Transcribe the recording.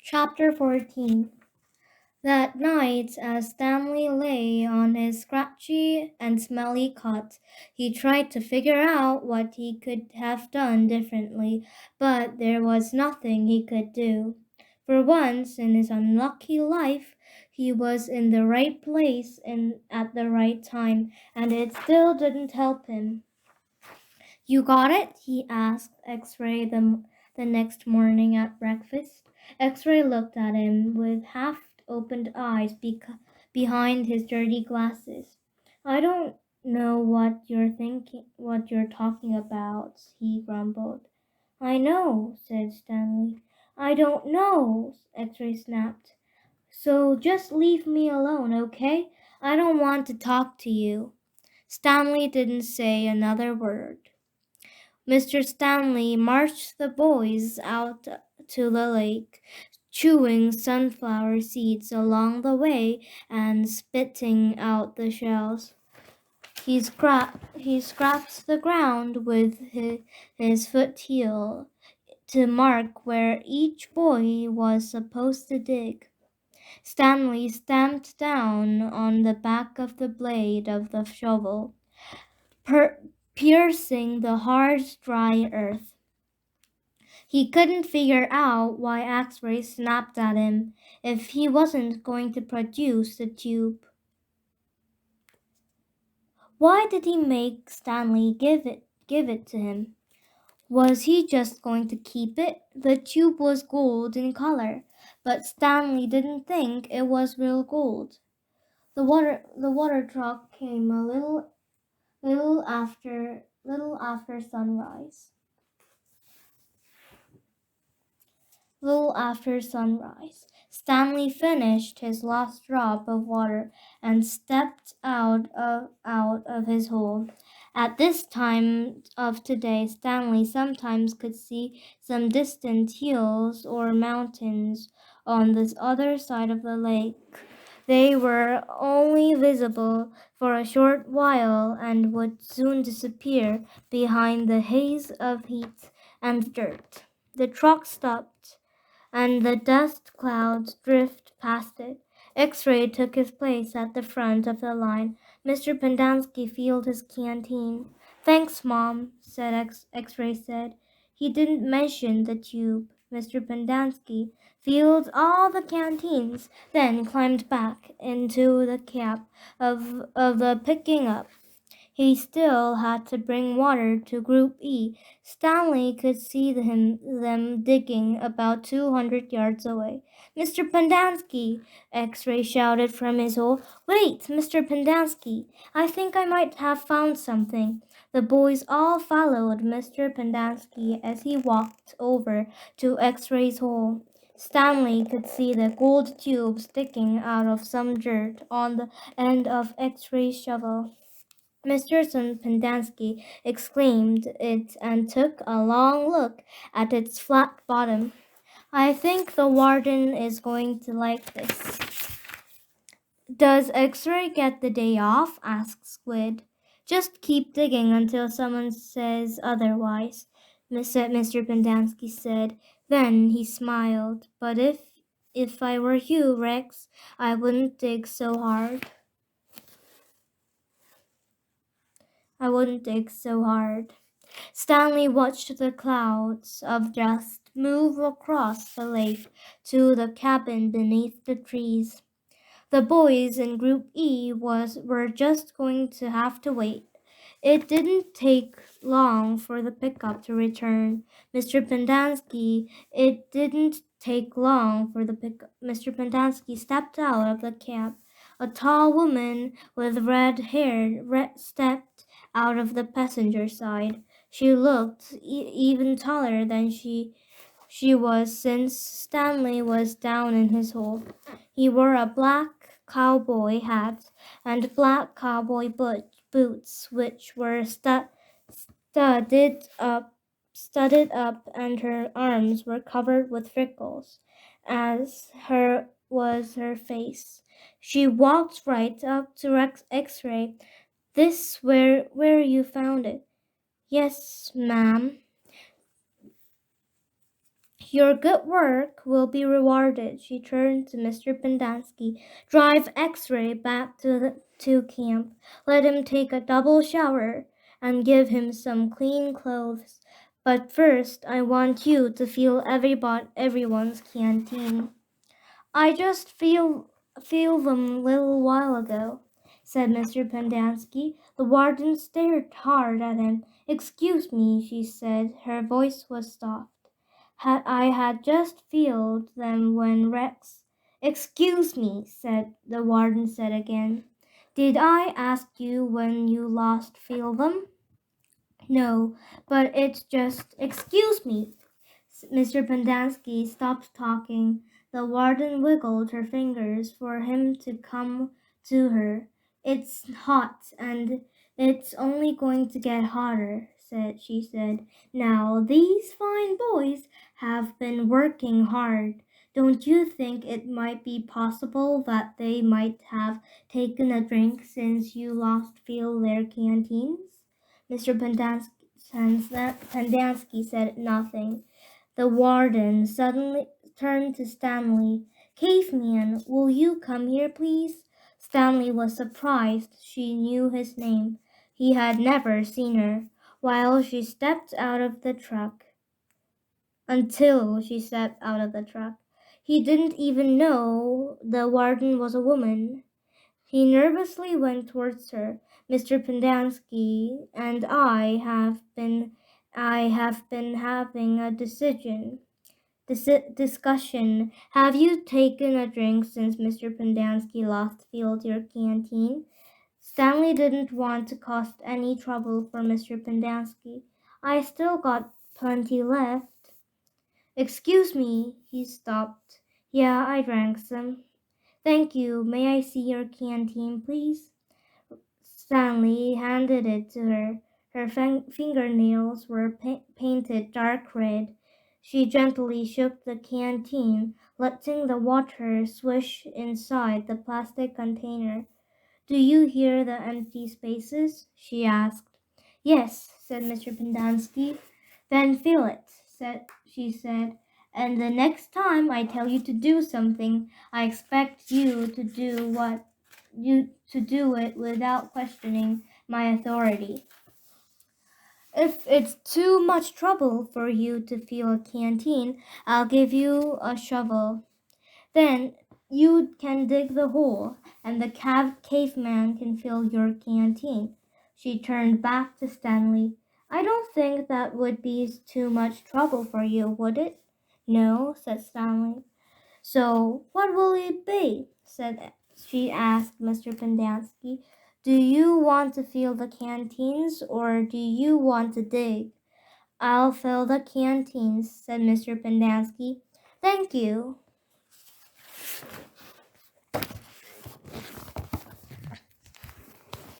Chapter 14. That night, as Stanley lay on his scratchy and smelly cot, he tried to figure out what he could have done differently, but there was nothing he could do. For once in his unlucky life, he was in the right place and at the right time, and it still didn't help him. You got it? He asked X-Ray the next morning at breakfast. X-Ray looked at him with half-opened eyes behind his dirty glasses. I don't know what you're talking about, he grumbled. I know, said Stanley. I don't know, X-Ray snapped. So just leave me alone, okay? I don't want to talk to you. Stanley didn't say another word. Mr. Stanley marched the boys out to the lake, chewing sunflower seeds along the way and spitting out the shells. He scraps the ground with his foot heel to mark where each boy was supposed to dig. Stanley stamped down on the back of the blade of the shovel, per- piercing the hard, dry earth. He couldn't figure out why X-Ray snapped at him if he wasn't going to produce the tube. Why did he make Stanley give it to him? Was he just going to keep it? The tube was gold in color, but Stanley didn't think it was real gold. The water truck came a little after sunrise. Little after sunrise, Stanley finished his last drop of water and stepped out of his hole. At this time of today, Stanley sometimes could see some distant hills or mountains on this other side of the lake. They were only visible for a short while and would soon disappear behind the haze of heat and dirt. The truck stopped and the dust clouds drift past it. X-Ray took his place at the front of the line. Mr. Pendanski filled his canteen. Thanks, Mom, said X-Ray said. He didn't mention the tube. Mr. Pendanski filled all the canteens, then climbed back into the cab of the picking up. He still had to bring water to Group E. Stanley could see them digging about 200 yards away. Mr. Pendanski! X-Ray shouted from his hole. Wait, Mr. Pendanski! I think I might have found something. The boys all followed Mr. Pendanski as he walked over to X-Ray's hole. Stanley could see the gold tube sticking out of some dirt on the end of X-Ray's shovel. Mr. Pendanski exclaimed it and took a long look at its flat bottom. I think the warden is going to like this. Does X-Ray get the day off? Asked Squid. Just keep digging until someone says otherwise, Mr. Pendanski said. Then he smiled. But if I were you, Rex, I wouldn't dig so hard. I wouldn't dig so hard. Stanley watched the clouds of dust move across the lake to the cabin beneath the trees. The boys in Group E were just going to have to wait. It didn't take long for the pickup to return. It didn't take long for the pickup. Mr. Pendanski stepped out of the cab. A tall woman with red hair stepped out of the passenger side. She looked even taller than she was since Stanley was down in his hole. He wore a black cowboy hat and black cowboy boots, which were studded up, and her arms were covered with freckles, as was her face. She walked right up to X-Ray. This where you found it? Yes, ma'am. Your good work will be rewarded. She turned to Mr. Pendanski. Drive X-ray back to camp. Let him take a double shower and give him some clean clothes. But first, I want you to feel everyone's canteen. I just feel them a little while ago, said Mr. Pendanski. The warden stared hard at him. Excuse me, she said. Her voice was soft. I had just filled them when Rex. Excuse me, said the warden said again. Did I ask you when you last feel them? No, but it's just excuse me. Mr. Pendanski stopped talking. The warden wiggled her fingers for him to come to her. It's hot, and it's only going to get hotter, she said. Now, these fine boys have been working hard. Don't you think it might be possible that they might have taken a drink since you lost feel their canteens? Mr. Pendanski said nothing. The warden suddenly turned to Stanley. Caveman, will you come here, please? Stanley was surprised she knew his name. He had never seen her while she stepped out of the truck. Until she stepped out of the truck. He didn't even know the warden was a woman. He nervously went towards her. Mr. Pendanski and I have been having a discussion. Have you taken a drink since Mr. Pendanski last filled your canteen? Stanley didn't want to cause any trouble for Mr. Pendanski. I still got plenty left. Excuse me, he stopped. Yeah, I drank some. Thank you. May I see your canteen, please? Stanley handed it to her. Her fingernails were painted dark red. She gently shook the canteen, letting the water swish inside the plastic container. Do you hear the empty spaces? She asked. Yes, said Mr. Pendanski. Then feel it, she said. And the next time I tell you to do something, I expect you to do it without questioning my authority. If it's too much trouble for you to fill a canteen, I'll give you a shovel. Then you can dig the hole, and the caveman can fill your canteen. She turned back to Stanley. I don't think that would be too much trouble for you, would it? No, said Stanley. So what will it be? She asked Mr. Pendanski. Do you want to fill the canteens or do you want to dig? I'll fill the canteens, said Mr. Pendanski. Thank you.